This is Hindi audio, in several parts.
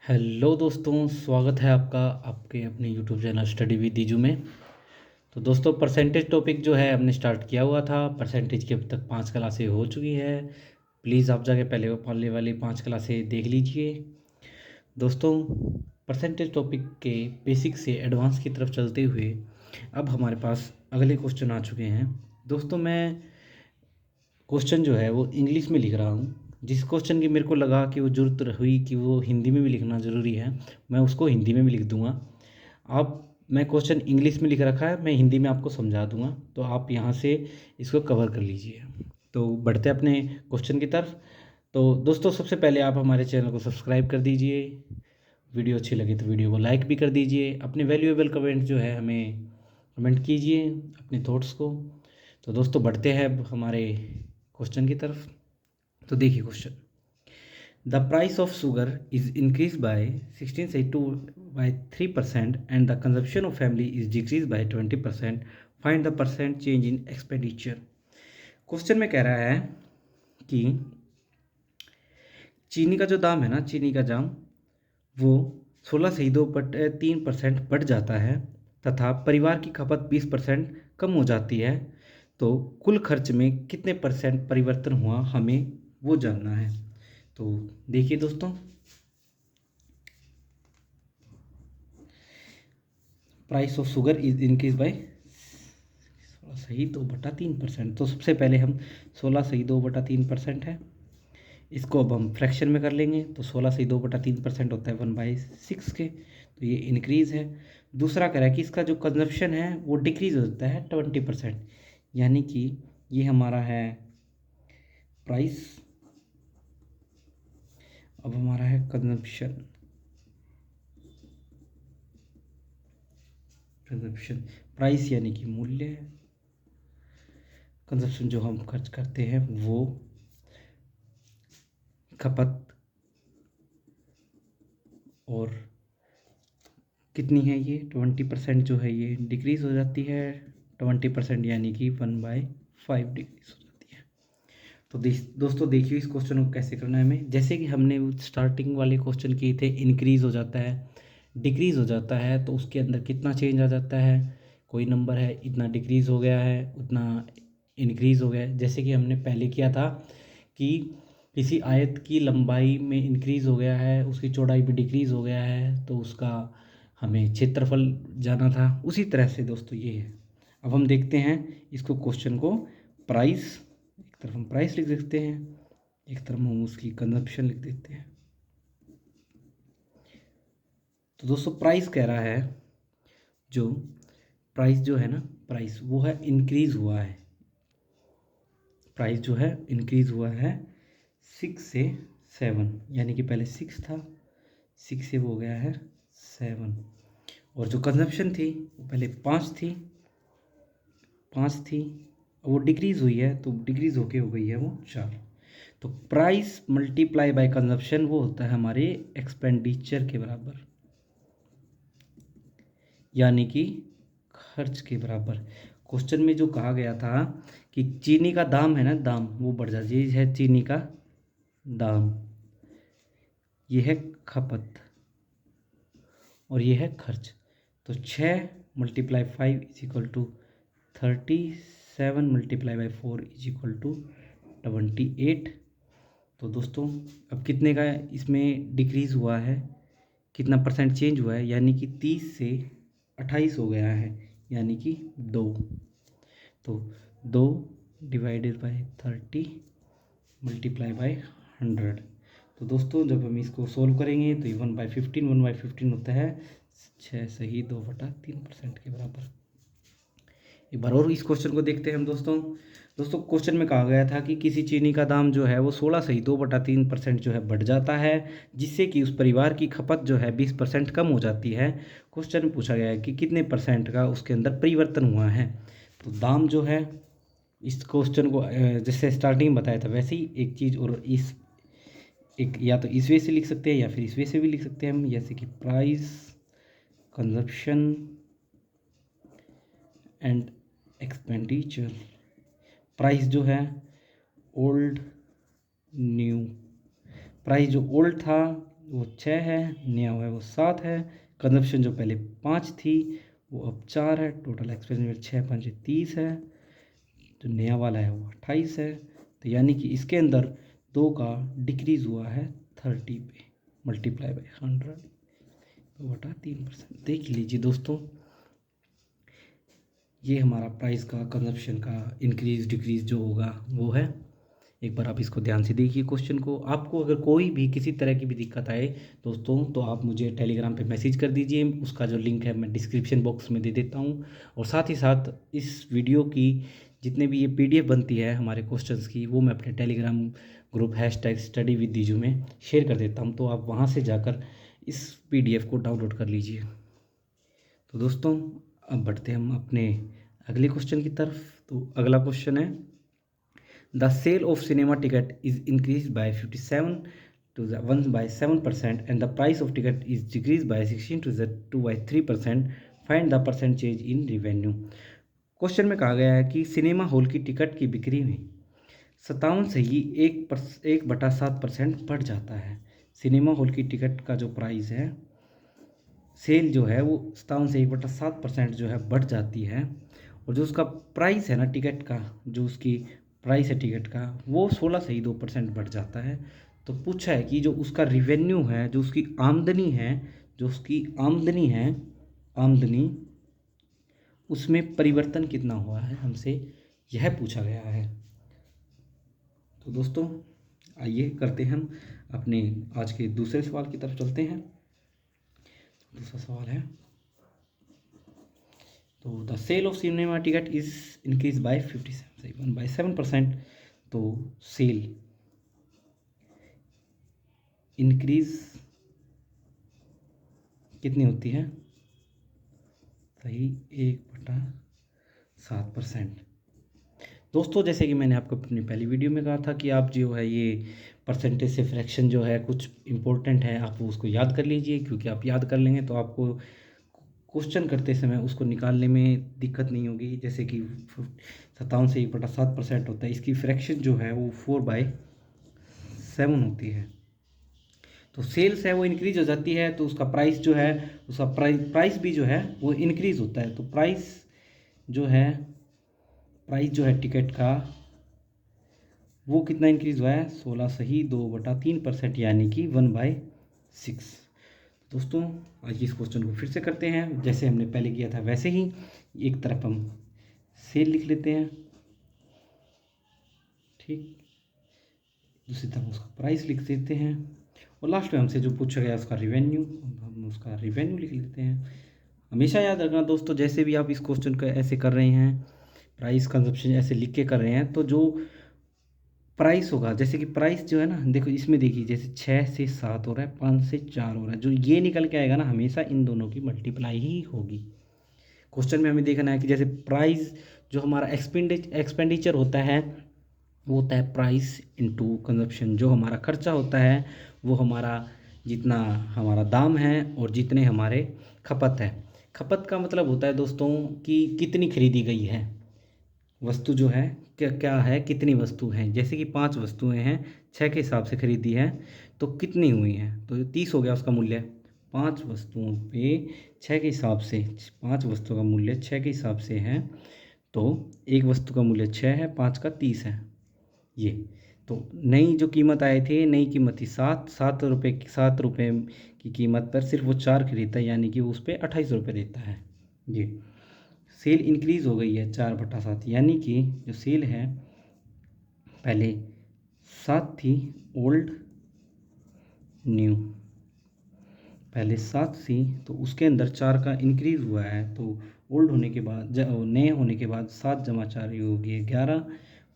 हेलो दोस्तों, स्वागत है आपका आपके अपने यूट्यूब चैनल स्टडी विद दीजू में। तो दोस्तों, परसेंटेज टॉपिक जो है हमने स्टार्ट किया हुआ था। परसेंटेज की अब तक 5 क्लासें हो चुकी है। प्लीज़ आप जाके पहले वो पहले वाली 5 क्लासें देख लीजिए। दोस्तों, परसेंटेज टॉपिक के बेसिक से एडवांस की तरफ चलते हुए अब हमारे पास अगले क्वेश्चन आ चुके हैं। दोस्तों, मैं क्वेश्चन जो है वो इंग्लिश में लिख रहा हूँ। जिस क्वेश्चन की मेरे को लगा कि वो ज़रूरत हुई कि वो हिंदी में भी लिखना ज़रूरी है, मैं उसको हिंदी में भी लिख दूँगा। आप मैं क्वेश्चन इंग्लिश में लिख रखा है, मैं हिंदी में आपको समझा दूँगा, तो आप यहाँ से इसको कवर कर लीजिए। तो बढ़ते हैं अपने क्वेश्चन की तरफ। तो दोस्तों, सबसे पहले आप हमारे चैनल को सब्सक्राइब कर दीजिए। वीडियो अच्छी लगे तो वीडियो को लाइक भी कर दीजिए। अपने वैल्यूएबल कमेंट जो है हमें कमेंट कीजिए अपने थॉट्स को। तो दोस्तों, बढ़ते हैं अब हमारे क्वेश्चन की तरफ। तो देखिए question, the price of sugar is increase bye 16.2 by 3% and the consumption of family is decrease by 20%। Find the percent change in expenditure. Question में कह रहा है कि चीनी का जो दाम है ना, चीनी का दाम वो 16.2 3% बढ़ जाता है तथा परिवार की खपत 20% कम हो जाती है। तो कुल खर्च में कितने परसेंट परिवर्तन हुआ, हमें वो जानना है। तो देखिए दोस्तों, price of sugar is increase bye 16.2 3%। तो सबसे पहले हम 16.2 3% है, इसको अब हम फ्रैक्शन में कर लेंगे। तो 16.2 3% होता है 1/6 के। तो ये इंक्रीज़ है। दूसरा कह रहा है कि इसका जो कंजप्शन है वो डिक्रीज़ होता है 20%, यानी कि ये हमारा है प्राइस। अब हमारा है कंजप्शन। कंजप्शन प्राइस यानी कि मूल्य है, कंजप्शन जो हम खर्च करते हैं वो खपत, और कितनी है ये 20% जो है ये डिक्रीज़ हो जाती है। 20% यानी कि 1/5 डिक्रीज हो जाती है। तो दोस्तों देखिए इस क्वेश्चन को कैसे करना है हमें। जैसे कि हमने स्टार्टिंग वाले क्वेश्चन किए थे, इंक्रीज़ हो जाता है, डिक्रीज़ हो जाता है, तो उसके अंदर कितना चेंज आ जाता है। कोई नंबर है, इतना डिक्रीज़ हो गया है, उतना इंक्रीज़ हो गया है। जैसे कि हमने पहले किया था कि किसी आयत की लंबाई में इंक्रीज़ हो गया है, उसकी चौड़ाई भी डिक्रीज़ हो गया है, तो उसका हमें क्षेत्रफल जाना था। उसी तरह से दोस्तों ये है। अब हम देखते हैं इसको क्वेश्चन को। प्राइस, एक तरफ हम प्राइस लिख देते हैं, एक तरफ हम उसकी कंजप्शन लिख देते हैं। तो दोस्तों प्राइस कह रहा है, जो प्राइस जो है ना, प्राइस वो है इंक्रीज़ हुआ है। प्राइस जो है इंक्रीज़ हुआ है 6 से 7, यानी कि पहले 6 था, 6 से वो हो गया है 7। और जो कंजप्शन थी वो पहले 5 थी, वो डिक्रीज़ हुई है, तो डिक्रीज़ होके हो गई है वो 4। तो प्राइस मल्टीप्लाई बाय कंजप्शन वो होता है हमारे एक्सपेंडिचर के बराबर, यानी कि खर्च के बराबर। क्वेश्चन में जो कहा गया था कि चीनी का दाम है ना, दाम वो बढ़ जाता है। ये है चीनी का दाम, ये है खपत, और ये है खर्च। तो 6 × 5 = 30, 7 × 4 = 28। तो दोस्तों अब कितने का इसमें डिक्रीज़ हुआ है, कितना परसेंट चेंज हुआ है, यानी कि 30 से 28 हो गया है, यानी कि 2। तो 2 / 30 × 100। तो दोस्तों जब हम इसको सोल्व करेंगे तो ये 1/15, 1/15 होता है 6.2 3% के बराबर। एक बार और इस क्वेश्चन को देखते हैं हम दोस्तों। दोस्तों क्वेश्चन में कहा गया था कि किसी चीनी का दाम जो है वो 16.2 3% जो है बढ़ जाता है, जिससे कि उस परिवार की खपत जो है 20% कम हो जाती है। क्वेश्चन में पूछा गया है कि कितने परसेंट का उसके अंदर परिवर्तन हुआ है। तो दाम जो है, इस क्वेश्चन को जैसे स्टार्टिंग में बताया था वैसे ही एक चीज़, और इस एक या तो इस वे से लिख सकते हैं या फिर इस वे से भी लिख सकते हैं हम, जैसे कि price, consumption and expenditure. Price जो है ओल्ड न्यू, प्राइस जो ओल्ड था वो 6 है, नया हुआ है वो 7 है, कंजप्शन जो पहले 5 थी वो अब 4 है, टोटल एक्सपेंडिचर 6 5 30 है, जो नया वाला है वो 28 है। तो यानी कि इसके अंदर 2 का डिक्रीज़ हुआ है 30 पे, मल्टीप्लाई बाई 100 तो बटा 3%। देख लीजिए दोस्तों, ये हमारा प्राइस का कंजप्शन का इंक्रीज़ डिक्रीज़ जो होगा वो है। एक बार आप इसको ध्यान से देखिए क्वेश्चन को। आपको अगर कोई भी किसी तरह की भी दिक्कत आए दोस्तों, तो आप मुझे टेलीग्राम पे मैसेज कर दीजिए, उसका जो लिंक है मैं डिस्क्रिप्शन बॉक्स में दे देता हूँ। और साथ ही साथ इस वीडियो की जितने भी ये PDF बनती है हमारे क्वेश्चंस की, वो मैं अपने टेलीग्राम ग्रुप #StudyWithDiju में शेयर कर देता हूँ, तो आप वहाँ से जाकर इस PDF को डाउनलोड कर लीजिए। तो दोस्तों अब बढ़ते हैं हम अपने अगले क्वेश्चन की तरफ। तो अगला क्वेश्चन है, the sale of cinema ticket is increase by 57 to the 1 by 7% and the price of ticket is decreased by 16 to the 2 by 3%. Find the percent change in revenue. Question में कहा गया है कि सिनेमा हॉल की टिकट की बिक्री में 57 से ही 1/7% बढ़ जाता है। सिनेमा हॉल की टिकट का जो प्राइस है, सेल जो है वो 57 से 1/7% जो है बढ़ जाती है, और जो उसका प्राइस है ना टिकट का, जो उसकी प्राइस है टिकट का, वो 16 से ही 2% बढ़ जाता है। तो पूछा है कि जो उसका रिवेन्यू है, जो उसकी आमदनी है, जो उसकी आमदनी है, आमदनी उसमें परिवर्तन कितना हुआ है, हमसे यह पूछा गया है। तो दोस्तों आइए करते हैं हम अपने आज के दूसरे सवाल की तरफ चलते हैं। दूसरा सवाल है, तो the sale of cinema ticket is increase by 1/7%। तो सेल इंक्रीज कितनी होती है, सही 1/7%। दोस्तों जैसे कि मैंने आपको अपनी पहली वीडियो में कहा था कि आप जो है ये परसेंटेज से फ्रैक्शन जो है कुछ इम्पोर्टेंट है, आप उसको याद कर लीजिए, क्योंकि आप याद कर लेंगे तो आपको क्वेश्चन करते समय उसको निकालने में दिक्कत नहीं होगी। जैसे कि 57 से 1/7% होता है, इसकी फ्रैक्शन जो है वो 4/7 होती है। तो सेल्स है वो इंक्रीज हो जाती है, तो उसका प्राइस जो है, उसका प्राइस भी जो है वो इंक्रीज होता है। तो प्राइस जो है टिकट का वो कितना इंक्रीज हुआ है, 16 से ही 2/3%, यानी कि 1/6। दोस्तों आज इस क्वेश्चन को फिर से करते हैं, जैसे हमने पहले किया था वैसे ही। एक तरफ हम सेल लिख लेते हैं, ठीक, दूसरी तरफ उसका प्राइस लिख देते हैं, और लास्ट में हमसे जो पूछा गया उसका रिवेन्यू, हम उसका रिवेन्यू लिख लेते हैं। हमेशा याद रखना दोस्तों, जैसे भी आप इस क्वेश्चन को ऐसे कर रहे हैं, प्राइस कंजप्शन ऐसे लिख के कर रहे हैं, तो जो प्राइस होगा, जैसे कि प्राइस जो है ना, देखो इसमें देखिए, जैसे 6 से 7 हो रहा है, 5 से 4 हो रहा है, जो ये निकल के आएगा ना, हमेशा इन दोनों की मल्टीप्लाई ही होगी। क्वेश्चन में हमें देखना है कि जैसे प्राइस जो हमारा एक्सपेंडिचर होता है वो होता है प्राइस इनटू कंजप्शन। जो हमारा खर्चा होता है वो हमारा जितना हमारा दाम है और जितने हमारे खपत है। खपत का मतलब होता है दोस्तों कि कितनी खरीदी गई है वस्तु, जो है क्या क्या है, कितनी वस्तु हैं। जैसे कि 5 वस्तुएं हैं, 6 के हिसाब से खरीदी है, तो कितनी हुई हैं, तो 30 हो गया उसका मूल्य। 5 वस्तुओं पे 6 के हिसाब से, 5 वस्तुओं का मूल्य 6 के हिसाब से है, तो एक वस्तु का मूल्य 6 है, 5 का 30 है। ये तो नई जो कीमत आए थे, नई कीमत थी 7 रुपये की कीमत पर सिर्फ वो 4 खरीदता है, यानी कि उस पर 28 रुपये देता है। ये सेल इंक्रीज़ हो गई है 4/7, यानी कि जो सेल है पहले 7 थी ओल्ड न्यू, पहले 7 थी तो उसके अंदर 4 का इंक्रीज़ हुआ है, तो ओल्ड होने के बाद नए होने के बाद 7 + 4 हो गया 11।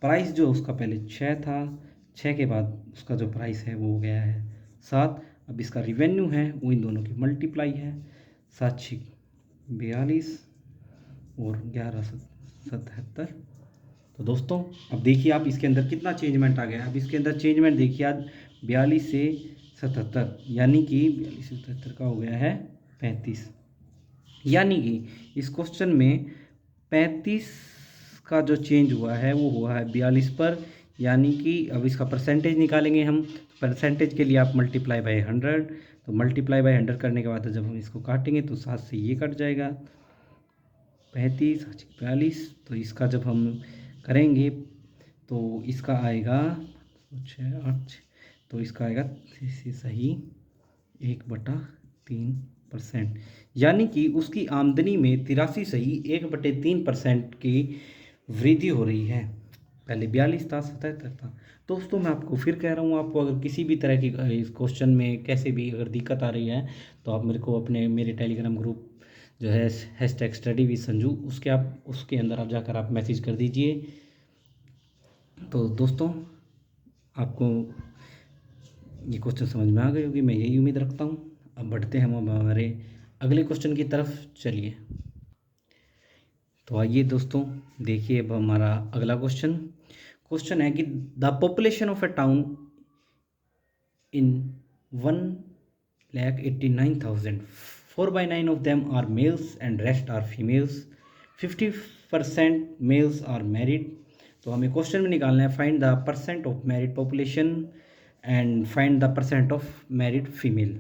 प्राइस जो उसका पहले 6 था, 6 के बाद उसका जो प्राइस है वो हो गया है 7। अब इसका रिवेन्यू है वो इन दोनों की मल्टीप्लाई है, 7 × 42 और 11/77। तो दोस्तों अब देखिए आप इसके अंदर कितना चेंजमेंट आ गया। अब इसके अंदर चेंजमेंट देखिए, आज 42 से 77, यानी कि 42 से 77 का हो गया है 35। यानी कि इस क्वेश्चन में 35 का जो चेंज हुआ है वो हुआ है 42 पर, यानी कि अब इसका परसेंटेज निकालेंगे हम। परसेंटेज के लिए आप मल्टीप्लाई बाय 100, तो मल्टीप्लाई बाय 100 करने के बाद जब हम इसको काटेंगे तो 7 से ये कट जाएगा, 35 42। तो इसका जब हम करेंगे तो इसका आएगा 6 8, तो इसका आएगा सही 1/3%, यानी कि उसकी आमदनी में 83 सही 1/3% की वृद्धि हो रही है। पहले 42 था, 77 था। दोस्तों मैं आपको फिर कह रहा हूँ, आपको अगर किसी भी तरह की इस क्वेश्चन में कैसे भी अगर दिक्कत आ रही है तो आप मेरे को मेरे टेलीग्राम ग्रुप जो है #StudyWithSanju उसके अंदर आप जाकर आप मैसेज कर दीजिए। तो दोस्तों आपको ये क्वेश्चन समझ में आ गई होगी, मैं यही उम्मीद रखता हूँ। अब बढ़ते हैं हम हमारे अगले क्वेश्चन की तरफ, चलिए। तो आइए दोस्तों देखिए अब हमारा अगला क्वेश्चन है कि the population of A town in 1,89,000, 4/9 of them are males and rest are females, 50% males are married। तो हमें क्वेश्चन में निकालना है find the percent of married population and find the percent of married female.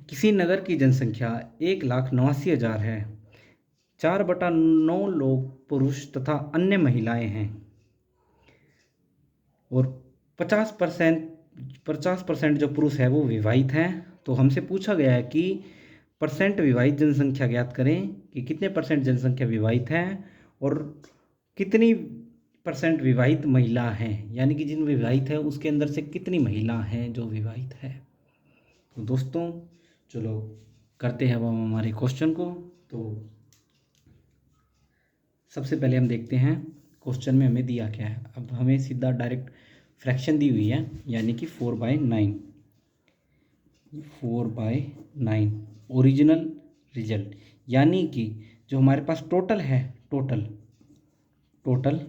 किसी नगर की जनसंख्या 1,89,000 है, 4/9 लोग पुरुष तथा अन्य महिलाएं हैं और 50% जो पुरुष है वो विवाहित हैं। तो हमसे पूछा गया है कि परसेंट विवाहित जनसंख्या ज्ञात करें कि कितने परसेंट जनसंख्या विवाहित हैं और कितनी परसेंट विवाहित महिला हैं, यानी कि जिन विवाहित है उसके अंदर से कितनी महिला हैं जो विवाहित है। तो दोस्तों चलो करते हैं अब हम हमारे क्वेश्चन को। तो सबसे पहले हम देखते हैं क्वेश्चन में हमें दिया क्या है। अब हमें सीधा डायरेक्ट फ्रैक्शन दी हुई है, यानी कि 4/9 ओरिजिनल रिजल्ट, यानी कि जो हमारे पास टोटल है, टोटल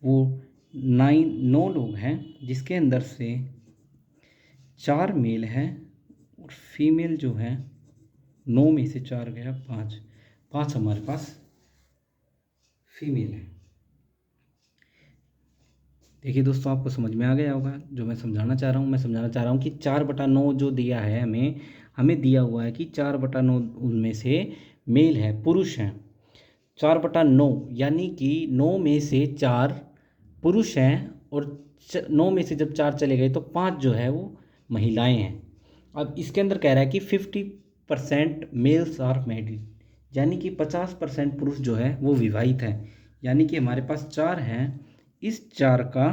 वो 9 लोग हैं, जिसके अंदर से 4 मेल हैं और फीमेल जो है 9 में से 4 गया 5 हमारे पास फीमेल है। देखिए दोस्तों आपको समझ में आ गया होगा जो मैं समझाना चाह रहा हूँ कि 4/9 जो दिया है हमें दिया हुआ है कि 4/9 उनमें से मेल है, पुरुष हैं। 4/9 यानी कि 9 में से 4 पुरुष हैं और 9 में से जब 4 चले गए तो 5 जो है वो महिलाएं हैं। अब इसके अंदर कह रहा है कि 50% मेल्स आर मैरिड, यानी कि 50% पुरुष जो है वो विवाहित हैं। यानी कि हमारे पास 4 हैं, इस 4 का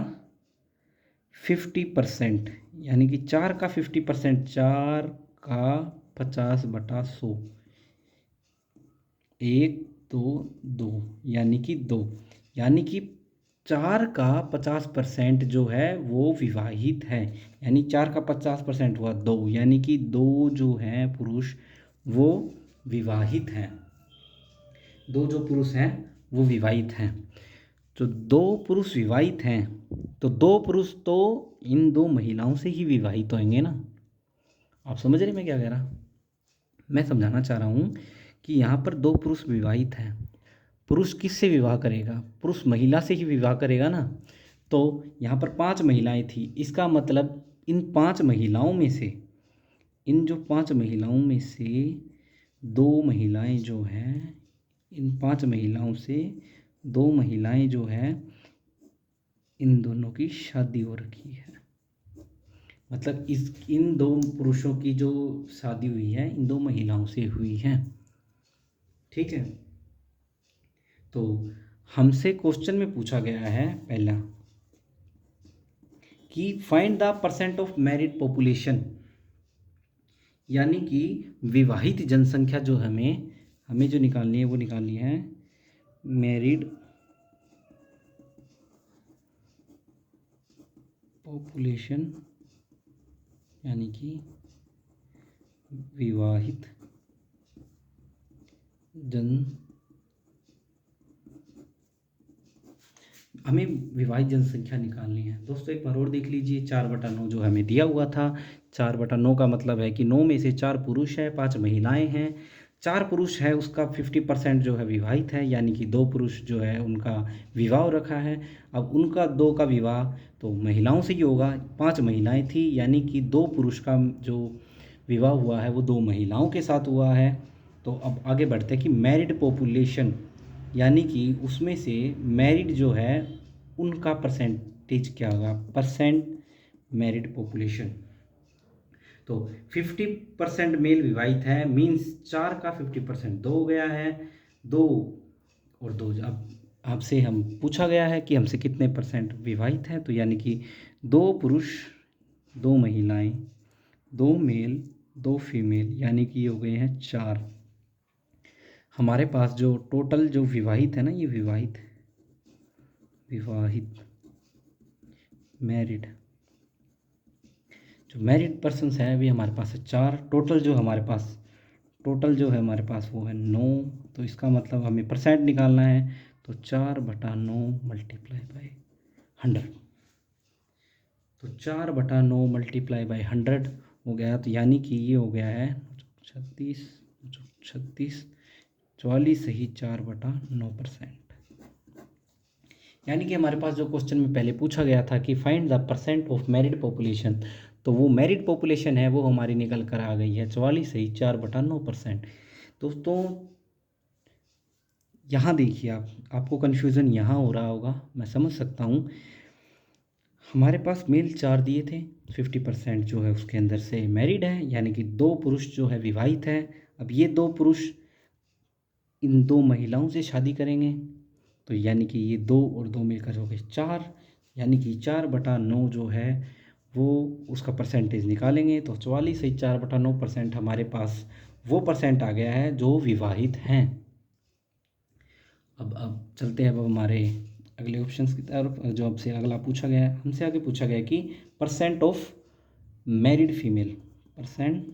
50%, यानी कि 4 का 50%, 4 का 50/100, 1 2 2 यानी कि 2, यानी कि 4 का 50% जो है वो विवाहित है। यानी 4 का 50% हुआ 2, यानी कि 2 जो हैं पुरुष वो विवाहित हैं, 2 जो पुरुष हैं वो विवाहित हैं। तो 2 पुरुष विवाहित हैं तो 2 पुरुष तो इन 2 महिलाओं से ही विवाहित होंगे ना। आप समझ रहे मैं क्या कह रहा, मैं समझाना चाह रहा हूँ कि यहाँ पर 2 पुरुष विवाहित हैं। पुरुष किससे विवाह करेगा, पुरुष महिला से ही विवाह करेगा ना। तो यहाँ पर 5 महिलाएं थी, इसका मतलब इन 5 महिलाओं में से, इन जो 5 महिलाओं में से 2 महिलाएं जो हैं, इन 5 महिलाओं से 2 महिलाएं जो हैं इन दोनों की शादी हो रखी है। मतलब इन 2 पुरुषों की जो शादी हुई है इन 2 महिलाओं से हुई है, ठीक है। तो हमसे क्वेश्चन में पूछा गया है पहला कि find the percent of married population, यानी कि विवाहित जनसंख्या जो हमें जो निकालनी है वो निकालनी है मैरिड पॉपुलेशन, यानी कि विवाहित हमें विवाहित जनसंख्या निकालनी है। दोस्तों एक बार और देख लीजिए, 4/9 जो हमें दिया हुआ था, 4/9 का मतलब है कि 9 में से 4 पुरुष हैं, 5 महिलाएं हैं, 4 पुरुष है उसका 50% जो है विवाहित है, यानी कि 2 पुरुष जो है उनका विवाह रखा है। अब उनका 2 का विवाह तो महिलाओं से ही होगा, 5 महिलाएं थी, यानी कि 2 पुरुष का जो विवाह हुआ है वो 2 महिलाओं के साथ हुआ है। तो अब आगे बढ़ते हैं कि मैरिड पॉपुलेशन, यानी कि उसमें से मैरिड जो है उनका परसेंटेज क्या होगा, परसेंट मैरिड पॉपुलेशन। तो 50% मेल विवाहित है, मीन्स 4 का 50% 2 हो गया है। 2 और 2 अब आपसे हम पूछा गया है कि हमसे कितने परसेंट विवाहित हैं, तो यानी कि 2 पुरुष 2 महिलाएं, 2 मेल 2 फीमेल, यानी कि ये हो गए हैं 4। हमारे पास जो टोटल जो विवाहित है ना, ये विवाहित मैरिड, जो मैरिड पर्सन्स हैं अभी हमारे पास है 4। टोटल जो है हमारे पास वो है 9। तो इसका मतलब हमें परसेंट निकालना है, तो 4/9 मल्टीप्लाई बाई 100। तो 4/9 मल्टीप्लाई बाई 100 हो गया, तो यानी कि ये हो गया है 36 44 सही 4/9%। यानी कि हमारे पास जो क्वेश्चन में पहले पूछा गया था कि find the percent of married population, तो वो मैरिड पॉपुलेशन है वो हमारी निकल कर आ गई है 44 सही 4/9%। दोस्तों यहाँ देखिए, आपको कन्फ्यूज़न यहाँ हो रहा होगा, मैं समझ सकता हूँ। हमारे पास मेल 4 दिए थे, 50% जो है उसके अंदर से मैरिड है, यानी कि 2 पुरुष जो है विवाहित है। अब ये 2 पुरुष इन 2 महिलाओं से शादी करेंगे, तो यानी कि ये 2 और 2 मिलकर हो गए 4, यानी कि 4/9 जो है वो उसका परसेंटेज निकालेंगे, तो 44 से 4/9% हमारे पास वो परसेंट आ गया है जो विवाहित हैं। अब चलते हैं अब हमारे अगले ऑप्शंस की तरफ। जो आपसे अगला पूछा गया है, हमसे आगे पूछा गया है कि percent of married female, percent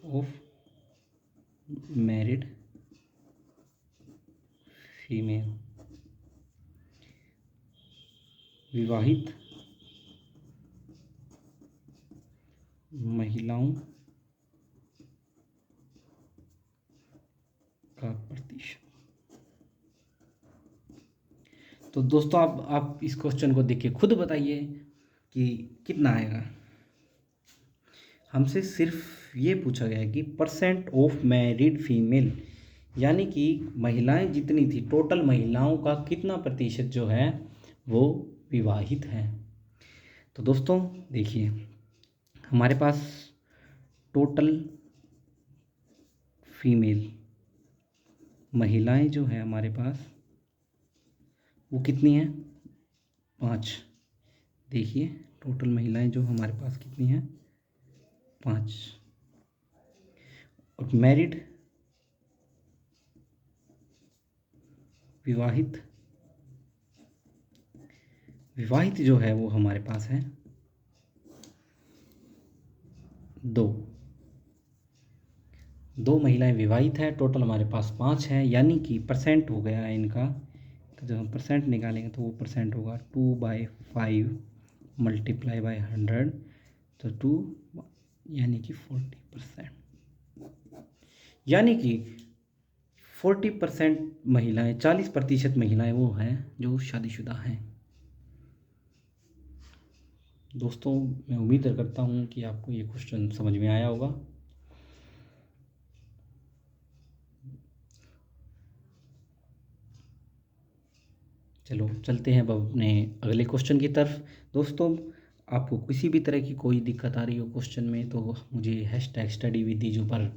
of married female, विवाहित महिलाओं का प्रतिशत। तो दोस्तों आप इस क्वेश्चन को देखिए, खुद बताइए कि कितना आएगा। हमसे सिर्फ ये पूछा गया है कि परसेंट ऑफ मैरिड फीमेल, यानी कि महिलाएं जितनी थी, टोटल महिलाओं का कितना प्रतिशत जो है वो विवाहित हैं। तो दोस्तों देखिए, हमारे पास टोटल फीमेल महिलाएं जो है हमारे पास वो कितनी हैं, 5। देखिए टोटल महिलाएं जो हमारे पास कितनी हैं, 5। और मैरिड विवाहित जो है वो हमारे पास है 2। 2 महिलाएं विवाहित है, टोटल हमारे पास 5 हैं, यानी कि परसेंट हो गया है इनका। तो जब हम परसेंट निकालेंगे तो वो परसेंट होगा 2/5 मल्टीप्लाई बाई 100, तो 2 यानी कि 40%, यानी कि 40% महिलाएं, 40% महिलाएं वो हैं जो शादीशुदा हैं। दोस्तों मैं उम्मीद करता हूँ कि आपको ये क्वेश्चन समझ में आया होगा। चलो चलते हैं अब अपने अगले क्वेश्चन की तरफ। दोस्तों आपको किसी भी तरह की कोई दिक्कत आ रही हो क्वेश्चन में, तो मुझे #StudyWithDiju पर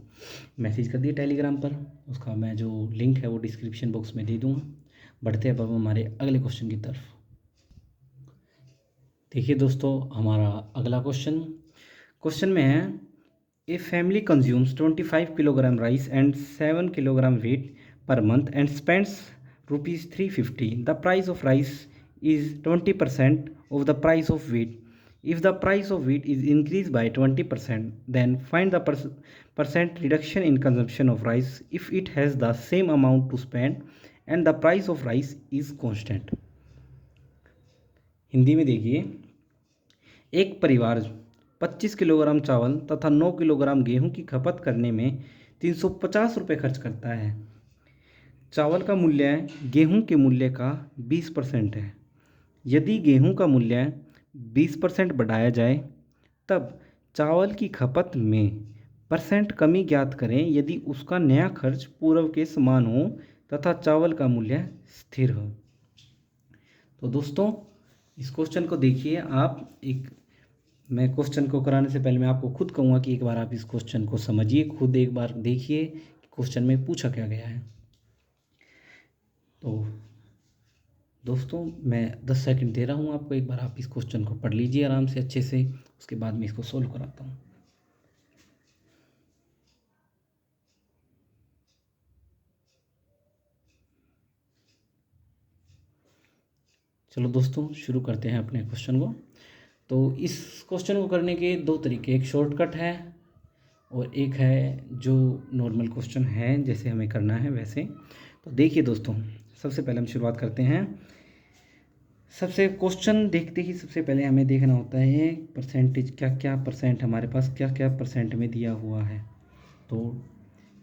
मैसेज कर दिए टेलीग्राम पर, उसका मैं जो लिंक है वो डिस्क्रिप्शन बॉक्स में दे दूँगा। बढ़ते हैं अब हमारे अगले क्वेश्चन की तरफ। देखिए दोस्तों, हमारा अगला क्वेश्चन में है, a family consumes 25 kilogram rice and 7 kilogram weight per month and spends ₹350. The price of rice is 20% of the price of wheat. If the price of wheat is increased by 20%, then find the percent reduction in consumption of rice if it has the same amount to spend and the price of rice is constant. Hindi में देखिए, एक परिवार 25 किलोग्राम चावल तथा 9 किलोग्राम गेहूं की खपत करने में ₹350 खर्च करता है। चावल का मूल्य गेहूं के मूल्य का 20% है। यदि गेहूं का मूल्य 20% बढ़ाया जाए तब चावल की खपत में परसेंट कमी ज्ञात करें यदि उसका नया खर्च पूर्व के समान हो तथा चावल का मूल्य स्थिर हो। तो दोस्तों इस क्वेश्चन को देखिए आप। मैं क्वेश्चन को कराने से पहले मैं आपको खुद कहूँगा कि एक बार आप इस क्वेश्चन को समझिए, खुद एक बार देखिए कि क्वेश्चन में पूछा क्या गया है। तो दोस्तों मैं 10 सेकंड दे रहा हूँ आपको, एक बार आप इस क्वेश्चन को पढ़ लीजिए आराम से अच्छे से, उसके बाद मैं इसको सोल्व कराता हूँ। चलो दोस्तों शुरू करते हैं अपने क्वेश्चन को। तो इस क्वेश्चन को करने के दो तरीके, एक शॉर्टकट है और एक है जो नॉर्मल क्वेश्चन है जैसे हमें करना है वैसे। तो देखिए दोस्तों, सबसे पहले हम शुरुआत करते हैं। सबसे क्वेश्चन देखते ही सबसे पहले हमें देखना होता है परसेंटेज, क्या क्या परसेंट हमारे पास क्या क्या परसेंट में दिया हुआ है। तो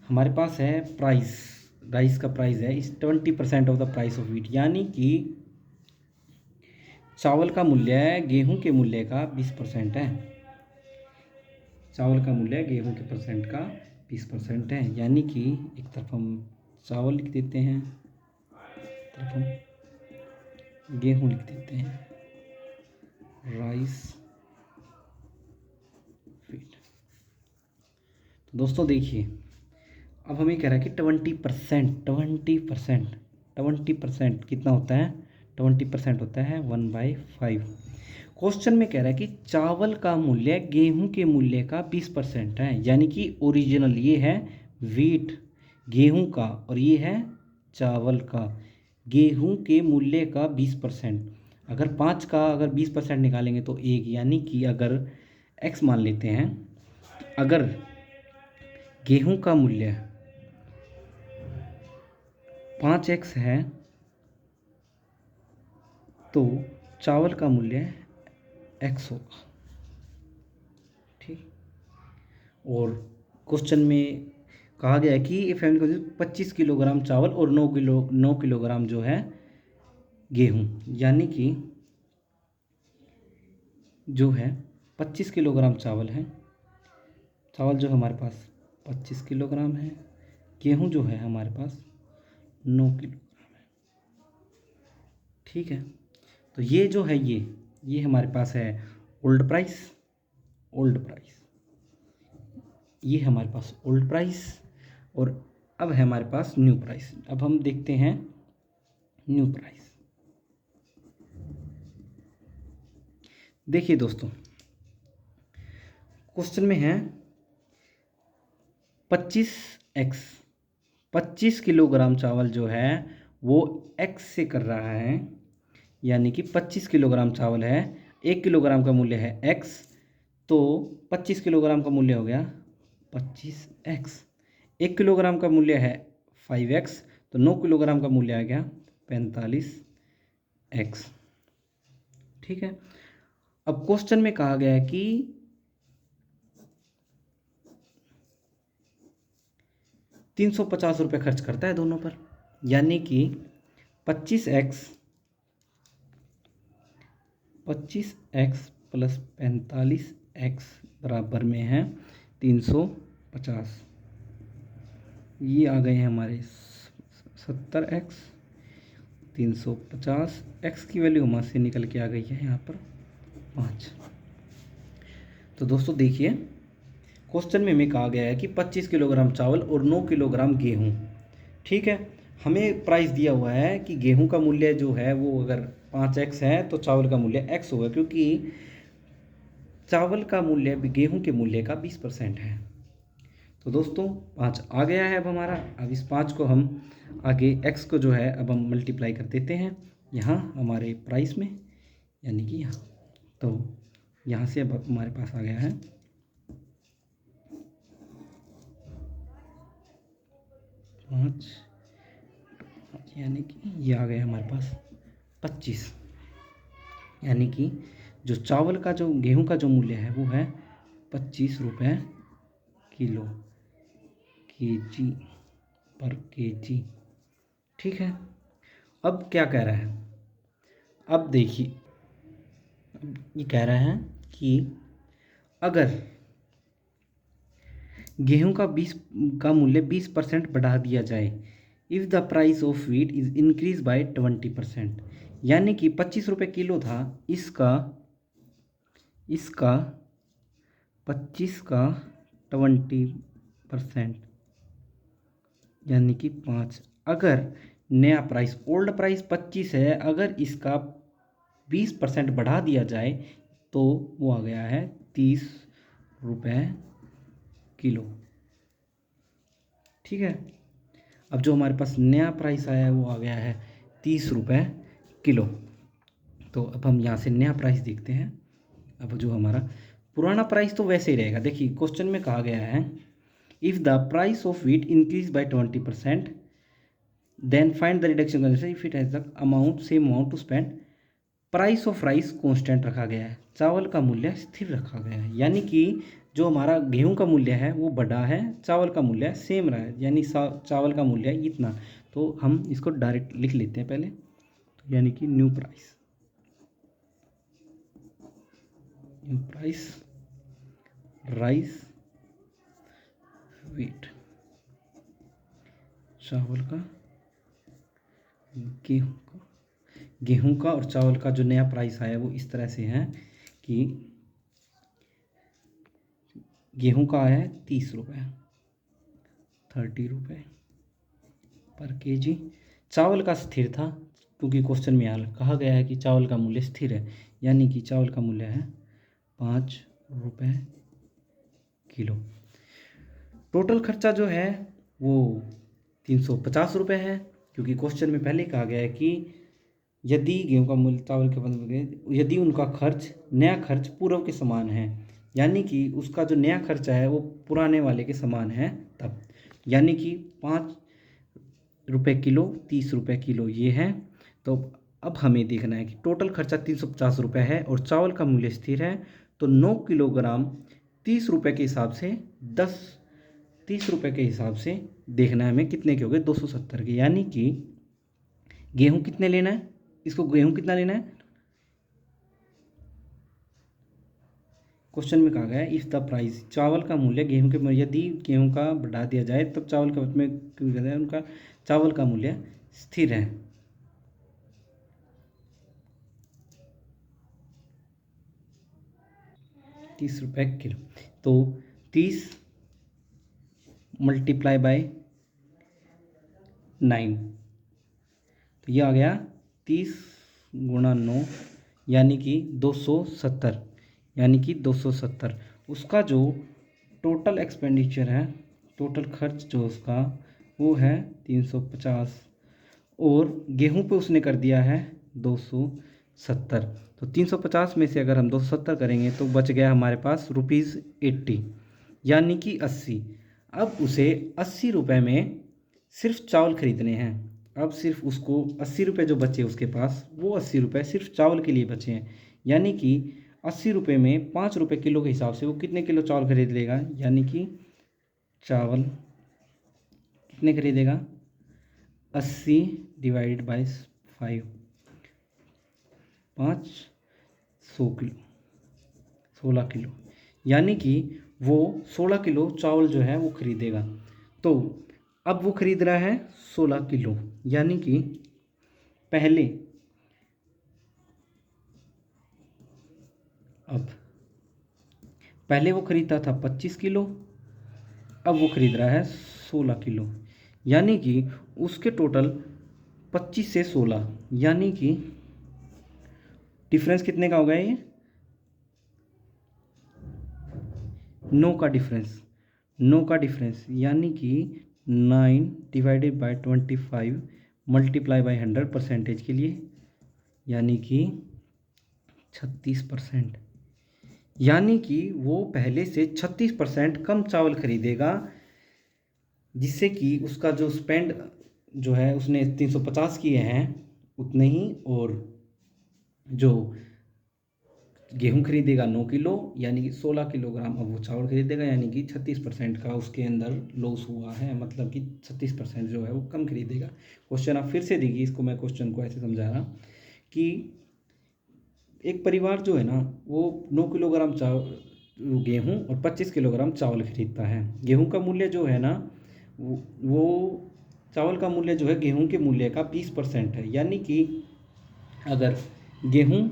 हमारे पास है प्राइस, राइस का प्राइस है इस 20% of the price of wheat, यानी कि चावल का मूल्य गेहूं के मूल्य का 20% है। चावल का मूल्य गेहूं के परसेंट का 20% है, यानी कि एक तरफ हम चावल लिख देते हैं, एक तरफ हम गेहूं लिख देते हैं, राइस फीड। तो दोस्तों देखिए अब हमें कह रहा है कि 20% कितना होता है, 20% होता है 1/5। क्वेश्चन में कह रहा है कि चावल का मूल्य गेहूं के मूल्य का 20% है, यानी कि ओरिजिनल ये है व्हीट गेहूं का और ये है चावल का। गेहूं के मूल्य का 20%, अगर 5 का अगर 20% निकालेंगे तो 1, यानी कि अगर x मान लेते हैं, अगर गेहूं का मूल्य 5x है तो चावल का मूल्य x होगा। ठीक, और क्वेश्चन में कहा गया है कि ये फैमिली को 25 किलोग्राम चावल और 9 किलोग्राम जो है गेहूं, यानी कि जो है 25 किलोग्राम चावल है, चावल जो हमारे पास 25 किलोग्राम है, गेहूं जो है हमारे पास 9 किलोग्राम है। ठीक है, तो ये जो है ये हमारे पास है ओल्ड प्राइस, ये हमारे पास ओल्ड प्राइस, और अब है हमारे पास न्यू प्राइस। अब हम देखते हैं न्यू प्राइस। देखिए दोस्तों क्वेश्चन में है 25 किलोग्राम चावल जो है वो x से कर रहा है, यानी कि 25 किलोग्राम चावल है, 1 किलोग्राम का मूल्य है x, तो 25 किलोग्राम का मूल्य हो गया 25x। 1 किलोग्राम का मूल्य है 5x, तो 9 किलोग्राम का मूल्य आ गया 45x। ठीक है, अब क्वेश्चन में कहा गया है कि 350 रुपये खर्च करता है दोनों पर, यानी कि 25x प्लस 45x बराबर में है 350। ये आ गए हैं हमारे 70x, 350 x की वैल्यू हमारे से निकल के आ गई है यहाँ पर 5। तो दोस्तों देखिए क्वेश्चन में हमें कहा गया है कि 25 किलोग्राम चावल और 9 किलोग्राम गेहूं। ठीक है, हमें प्राइस दिया हुआ है कि गेहूं का मूल्य जो है वो अगर 5x है तो चावल का मूल्य x होगा, क्योंकि चावल का मूल्य गेहूं के मूल्य का 20% है। तो दोस्तों 5 आ गया है अब हमारा। अब इस 5 को हम आगे x को जो है अब हम मल्टीप्लाई कर देते हैं यहाँ हमारे प्राइस में, यानी कि यहाँ। तो यहाँ से अब हमारे पास आ गया है 5, यानी कि ये आ गया हमारे पास 25, यानी कि जो चावल का जो गेहूं का जो मूल्य है वो है 25 रुपये केजी पर केजी। ठीक है, अब क्या कह रहा है, अब देखिए ये कह रहा है कि अगर गेहूं का मूल्य 20% बढ़ा दिया जाए, if the price of wheat is increase by 20%, यानी कि 25 रुपये किलो था, इसका 25 का 20% यानी कि 5। अगर नया प्राइस, ओल्ड प्राइस 25 है, अगर इसका 20% बढ़ा दिया जाए तो वो आ गया है 30 रुपये किलो। ठीक है, अब जो हमारे पास नया प्राइस आया है वो आ गया है 30 रुपये किलो। तो अब हम यहाँ से नया प्राइस देखते हैं। अब जो हमारा पुराना प्राइस तो वैसे ही रहेगा। देखिए क्वेश्चन में कहा गया है if the price of wheat increase by 20% then find the reduction condition if it has the amount same amount to spend. Price of rice constant रखा गया है, चावल का मूल्य स्थिर रखा गया है, यानी कि जो हमारा गेहूं का मूल्य है वो बढ़ा है, चावल का मूल्य सेम रहा है, यानी चावल का मूल्य इतना। तो हम इसको डायरेक्ट लिख लेते हैं पहले, तो यानी कि न्यू प्राइस राइस व्हीट, चावल का गेहूं का और चावल का जो नया प्राइस आया वो इस तरह से है कि गेहूं का आया है 30 रुपये, 30 रुपये पर केजी। चावल का स्थिर था, क्योंकि क्वेश्चन में यहाँ कहा गया है कि चावल का मूल्य स्थिर है, यानी कि चावल का मूल्य है 5 रुपये किलो। टोटल खर्चा जो है वो 350 रुपये है, क्योंकि क्वेश्चन में पहले कहा गया है कि यदि गेहूं का मूल्य चावल के बदले, यदि उनका खर्च नया खर्च पूर्व के समान है, यानी कि उसका जो नया खर्चा है वो पुराने वाले के समान है तब, यानी कि 5 रुपये किलो 30 रुपये किलो ये है। तो अब हमें देखना है कि टोटल खर्चा 350 रुपये है और चावल का मूल्य स्थिर है, तो 9 किलोग्राम 30 रुपये के हिसाब से 30 रुपये के हिसाब से देखना है हमें कितने के हो गए, 270 के, यानी कि गेहूं कितने लेना है, इसको गेहूं कितना लेना है, क्वेश्चन में कहा गया है इफ द प्राइस, चावल का मूल्य गेहूं के, यदि गेहूं का बढ़ा दिया जाए तब चावल के में उनका चावल का मूल्य स्थिर है। ₹30 किलो, तो 30 मल्टीप्लाई बाय 9, तो ये आ गया 30 गुणा 9 यानी कि 270, यानी कि 270। उसका जो टोटल एक्सपेंडिचर है, टोटल खर्च जो उसका वो है 350, और गेहूं पे उसने कर दिया है 270। तो 350 में से अगर हम 270 करेंगे तो बच गया हमारे पास ₹80, यानी कि 80। अब उसे 80 रुपये में सिर्फ चावल खरीदने हैं। अब सिर्फ उसको 80 रुपये जो बचे उसके पास, वो 80 रुपये सिर्फ चावल के लिए बचे हैं, यानी कि 80 रुपये में 5 रुपये किलो के हिसाब से वो कितने किलो चावल खरीद लेगा, यानी कि चावल कितने खरीदेगा, 80 डिवाइडेड बाई 5, 100 किलो, 16 किलो, यानी कि वो 16 किलो चावल जो है वो खरीदेगा। तो अब वो खरीद रहा है 16 किलो, यानी कि पहले वो खरीदता था 25 किलो, अब वो खरीद रहा है 16 किलो, यानी कि उसके टोटल 25 से 16, यानी कि डिफरेंस कितने का होगा, ये 9 का डिफरेंस, यानी कि 9 divided by 25 multiply by 100 percentage के लिए, यानी कि 36%, यानी कि वो पहले से 36% कम चावल खरीदेगा, जिससे कि उसका जो स्पेंड जो है उसने 350 किए हैं उतने ही, और जो गेहूँ खरीदेगा 9 किलो यानी कि 16 किलोग्राम अब वो चावल खरीदेगा, यानी कि 36% का उसके अंदर लॉस हुआ है, मतलब कि 36% जो है वो कम खरीदेगा। क्वेश्चन आप फिर से देखिए, इसको मैं क्वेश्चन को ऐसे समझा रहा कि एक परिवार जो है ना वो 9 किलोग्राम गेहूँ और 25 किलोग्राम चावल खरीदता है। गेहूँ का मूल्य जो है ना वो चावल का मूल्य जो है गेहूँ के मूल्य का 20% है, यानी कि अगर गेहूँ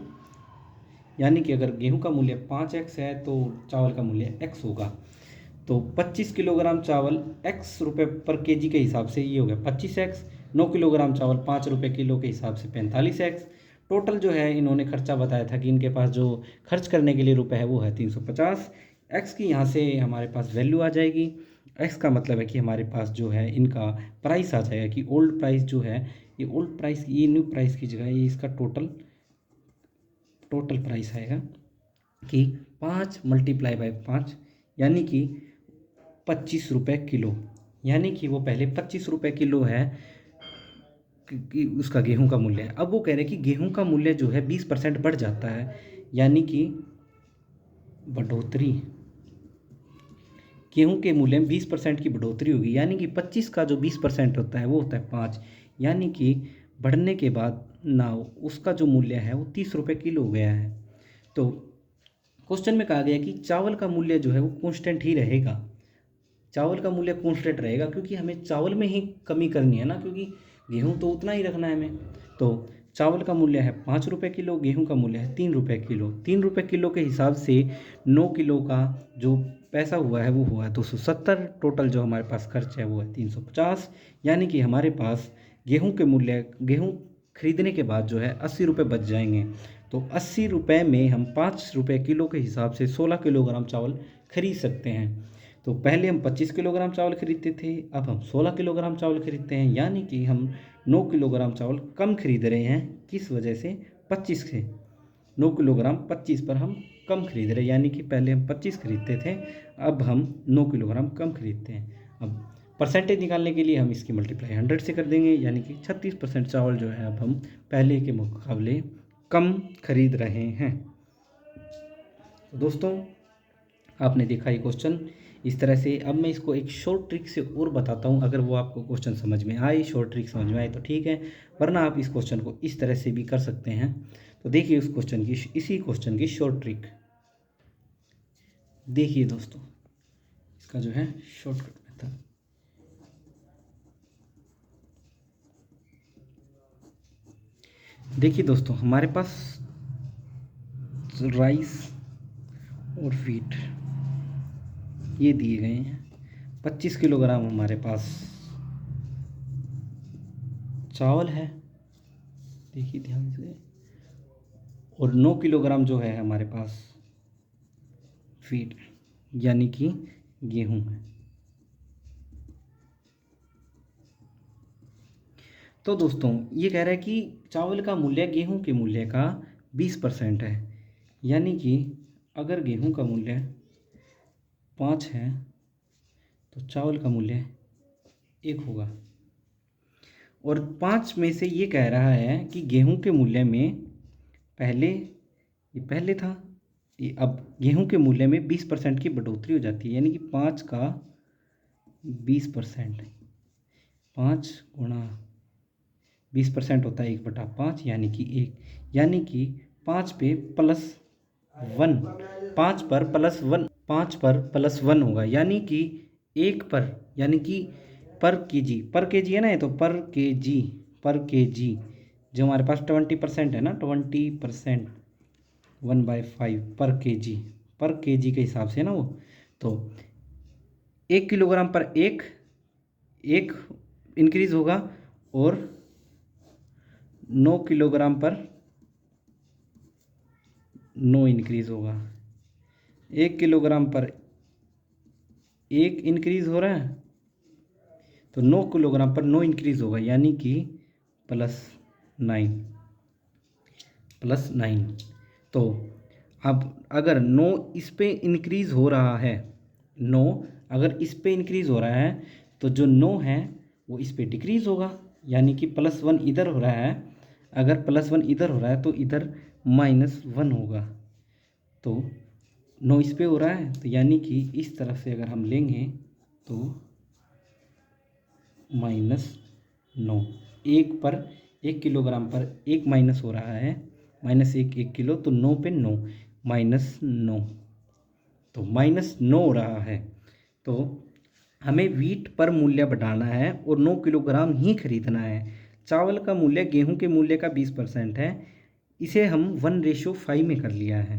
अगर गेहूँ का मूल्य 5x है तो चावल का मूल्य x होगा। तो 25 किलोग्राम चावल x रुपये पर केजी के हिसाब से ये हो गया 25x, 9 किलोग्राम चावल 5 रुपये किलो के हिसाब से 45x। टोटल जो है इन्होंने खर्चा बताया था कि इनके पास जो खर्च करने के लिए रुपए है वो है 350। x की यहाँ से हमारे पास वैल्यू आ जाएगी। x का मतलब है कि हमारे पास जो है इनका प्राइस आ जाएगा कि ओल्ड प्राइस जो है, ये ओल्ड प्राइस ये न्यू प्राइस की जगह ये इसका टोटल प्राइस आएगा कि 5 × 5 यानी कि 25 रुपये किलो, यानी कि वो पहले 25 रुपये किलो है कि उसका गेहूं का मूल्य है। अब वो कह रहे हैं कि गेहूं का मूल्य जो है 20% बढ़ जाता है, यानी कि बढ़ोतरी, गेहूं के मूल्य में 20% की बढ़ोतरी होगी, यानी कि 25 का जो 20% होता है वो होता है 5, यानी कि बढ़ने के बाद ना उसका जो मूल्य है वो 30 रुपये किलो हो गया है। तो क्वेश्चन में कहा गया कि चावल का मूल्य जो है वो कांस्टेंट ही रहेगा, चावल का मूल्य कांस्टेंट रहेगा क्योंकि हमें चावल में ही कमी करनी है ना, क्योंकि गेहूं तो उतना ही रखना है हमें। तो चावल का मूल्य है 5 रुपये किलो, गेहूं का मूल्य है 3 रुपये किलो। 3 रुपये किलो के हिसाब से 9 किलो का जो पैसा हुआ है वो हुआ है 270। टोटल जो हमारे पास खर्च है वो है 350, यानी कि हमारे पास गेहूँ खरीदने के बाद जो है 80 रुपये बच जाएंगे। तो 80 रुपये में हम 5 रुपये किलो के हिसाब से 16 किलोग्राम चावल खरीद सकते हैं। तो पहले हम 25 किलोग्राम चावल खरीदते थे, अब हम 16 किलोग्राम चावल खरीदते हैं, यानी कि हम 9 किलोग्राम चावल कम खरीद रहे हैं। किस वजह से? 25 से 9 किलोग्राम 25 पर हम कम खरीद रहे हैं, यानी कि पहले हम 25 खरीदते थे, अब हम 9 किलोग्राम कम खरीदते हैं। अब परसेंटेज निकालने के लिए हम इसकी मल्टीप्लाई 100 से कर देंगे, यानी कि 36% चावल जो है अब हम पहले के मुकाबले कम खरीद रहे हैं। तो दोस्तों आपने देखा ये क्वेश्चन इस तरह से। अब मैं इसको एक शॉर्ट ट्रिक से और बताता हूँ, अगर वो आपको क्वेश्चन समझ में आए, शॉर्ट ट्रिक समझ में आए तो ठीक है, वरना आप इस क्वेश्चन को इस तरह से भी कर सकते हैं। तो देखिए इसी क्वेश्चन की शॉर्ट ट्रिक देखिए दोस्तों, इसका जो है शॉर्टकट मेथड। देखिए दोस्तों, हमारे पास राइस और व्हीट ये दिए गए हैं। 25 किलोग्राम हमारे पास चावल है, देखिए ध्यान से, और 9 किलोग्राम जो है हमारे पास व्हीट यानी कि गेहूं है। तो दोस्तों ये कह रहा है कि चावल का मूल्य गेहूं के मूल्य का 20% है, यानी कि अगर गेहूं का मूल्य 5 है तो चावल का मूल्य 1 होगा। और 5 में से ये कह रहा है कि गेहूं के मूल्य में पहले था, ये अब गेहूं के मूल्य में 20% की बढ़ोतरी हो जाती है, यानी कि 5 का 20%, 5 गुणा 20% होता है 1/5, यानी कि 1, यानी कि 5 पे +1, 5 पर +1 होगा, यानी कि 1 पर, यानी कि पर केजी है ना, ये तो पर केजी जो हमारे पास 20% है ना, 20% 1/5 पर केजी के हिसाब से ना वो, तो 1 किलोग्राम पर एक इंक्रीज होगा और 9 किलोग्राम पर 9 इंक्रीज होगा। 1 किलोग्राम पर 1 इंक्रीज हो रहा है तो 9 किलोग्राम पर 9 इंक्रीज होगा, यानी कि +9। तो अब अगर 9 इस पे इंक्रीज हो रहा है, 9 अगर इस पे इंक्रीज हो रहा है तो जो 9 है वो इस पे डिक्रीज होगा, यानी कि +1 इधर हो रहा है। अगर +1 इधर हो रहा है तो इधर -1 होगा, तो 9 इस पे हो रहा है, तो यानी कि इस तरफ से अगर हम लेंगे तो -9, एक किलोग्राम पर एक माइनस हो रहा है, -1 किलो, तो 9 पे 9, -9, तो -9 हो रहा है। तो हमें वीट पर मूल्य बढ़ाना है और 9 किलोग्राम ही खरीदना है। चावल का मूल्य गेहूं के मूल्य का 20% है, इसे हम 1:5 में कर लिया है।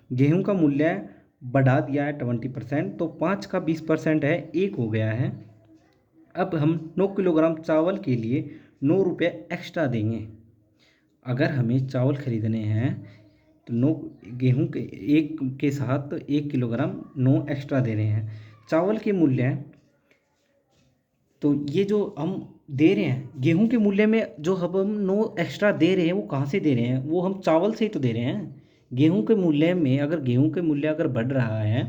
गेहूं का मूल्य बढ़ा दिया है 20%, तो 5 का 20% है, 1 हो गया है। अब हम 9 किलोग्राम चावल के लिए 9 रुपये एक्स्ट्रा देंगे। अगर हमें चावल खरीदने हैं तो 9 गेहूं के एक के साथ 1 किलोग्राम 9 एक्स्ट्रा दे रहे हैं। चावल के मूल्य, तो ये जो हम दे रहे हैं गेहूं के मूल्य में, जो अब हम 9 एक्स्ट्रा दे रहे हैं वो कहाँ से दे रहे हैं? वो हम चावल से ही तो दे रहे हैं। गेहूं के मूल्य में अगर गेहूं के मूल्य अगर बढ़ रहा है,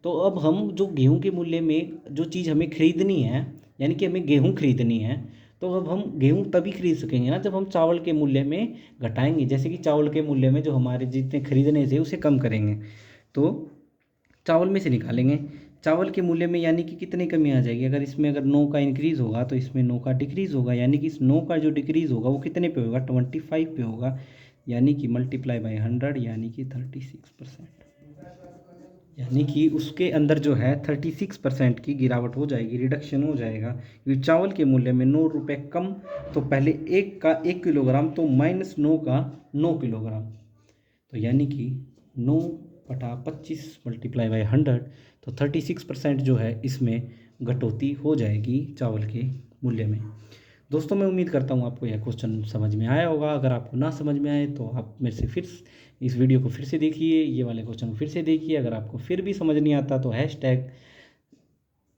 तो अब हम जो गेहूं के मूल्य में जो चीज़ हमें खरीदनी है, यानी कि हमें गेहूं खरीदनी है, तो अब हम गेहूं तभी खरीद सकेंगे ना जब हम चावल के मूल्य में घटाएंगे। जैसे कि चावल के मूल्य में जो हमारे जितने खरीदने थे उसे कम करेंगे, तो चावल में से निकालेंगे। चावल के मूल्य में यानी कि कितनी कमी आ जाएगी? अगर इसमें अगर 9 का इंक्रीज़ होगा तो इसमें 9 का डिक्रीज़ होगा, यानी कि इस 9 का जो डिक्रीज़ होगा वो कितने पे होगा? 25 पे होगा, यानी कि मल्टीप्लाई बाई 100, यानी कि 36%, यानी कि उसके अंदर जो है 36% की गिरावट हो जाएगी, रिडक्शन हो जाएगा। क्योंकि चावल के मूल्य में 9 रुपये कम, तो पहले 1 का 1 किलोग्राम, तो -9 का 9 किलोग्राम, तो यानी कि 9/25 मल्टीप्लाई बाई 100, तो 36% जो है इसमें कटौती हो जाएगी चावल के मूल्य में। दोस्तों, मैं उम्मीद करता हूँ आपको यह क्वेश्चन समझ में आया होगा। अगर आपको ना समझ में आए तो आप मेरे से फिर इस वीडियो को फिर से देखिए, ये वाले क्वेश्चन को फिर से देखिए। अगर आपको फिर भी समझ नहीं आता तो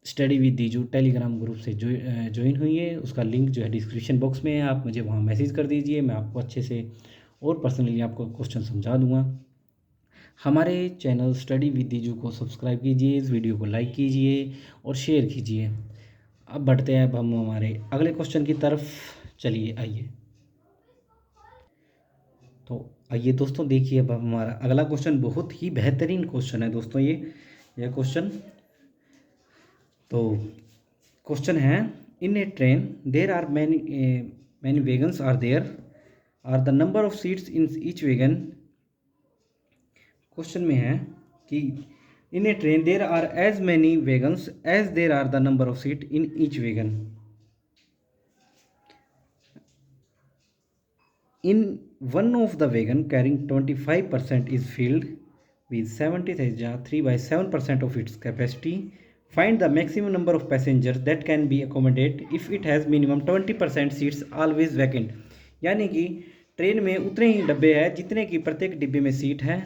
#स्टडी विद दीजू टेलीग्राम ग्रुप से ज्वाइन हुई है, उसका लिंक जो है डिस्क्रिप्शन बॉक्स में है। आप मुझे वहाँ मैसेज कर दीजिए, मैं आपको अच्छे से और पर्सनली आपको क्वेश्चन समझा दूँगा। हमारे चैनल स्टडी विद दीजू को सब्सक्राइब कीजिए, इस वीडियो को लाइक कीजिए और शेयर कीजिए। अब बढ़ते हैं अब हम हमारे अगले क्वेश्चन की तरफ। चलिए आइए, तो आइए दोस्तों देखिए, अब हमारा अगला क्वेश्चन बहुत ही बेहतरीन क्वेश्चन है दोस्तों। यह क्वेश्चन, तो क्वेश्चन है, in a train there are many wagons are there, are the number of seats in each wagon. Question में है कि in a train there are as many wagons as there are the number of seat in each wagon. In one of the wagon carrying 25% is filled with 73/7% of its capacity. Find the maximum number of passengers that can be accommodated if it has minimum 20% seats always vacant. यानी कि ट्रेन में उतने ही डब्बे हैं जितने की प्रत्येक डिब्बे में सीट है।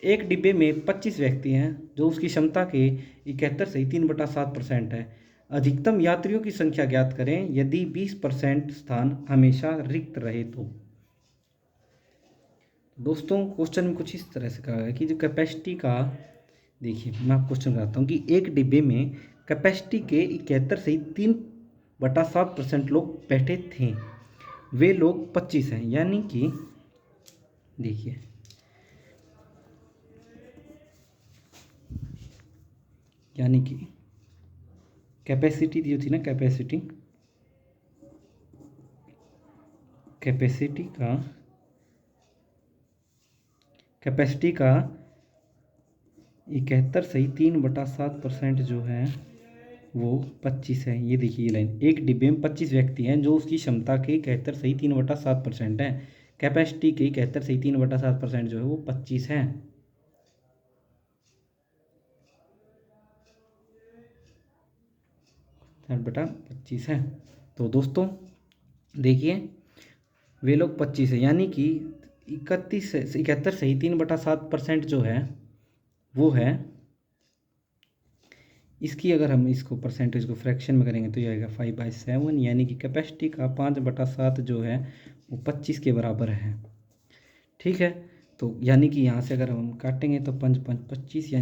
एक डिब्बे में 25 व्यक्ति हैं, जो उसकी क्षमता के 71/7% है। अधिकतम यात्रियों की संख्या ज्ञात करें यदि 20% स्थान हमेशा रिक्त रहे तो। दोस्तों, क्वेश्चन में कुछ इस तरह से कहा है कि जो कैपेसिटी का, देखिए मैं आपको क्वेश्चन बताता हूँ कि एक डिब्बे में कैपेसिटी के 71 से 3/7% लोग बैठे थे, वे लोग 25 हैं, यानी कि देखिए, यानी कि कैपेसिटी जो थी ना, कैपेसिटी का 71 से 3/7% जो है वो 25 है। ये देखिए, ये लाइन, एक डिब्बे में 25 व्यक्ति हैं जो उसकी क्षमता के 71 से 3/7% है। कैपेसिटी के 71 से 3/7% जो है वो 25 है। 60/25 है। तो दोस्तों देखिए, वे लोग 25 है, यानी कि 71 से ही 3/7% जो है वो है। इसकी अगर हम इसको परसेंटेज को फ्रैक्शन में करेंगे तो ये आएगा 5/7, यानी कि कैपेसिटी का 5/7 जो है वो 25 के बराबर है। ठीक है, तो यानी कि यहाँ से अगर हम काटेंगे तो 5×5 = 25, यानी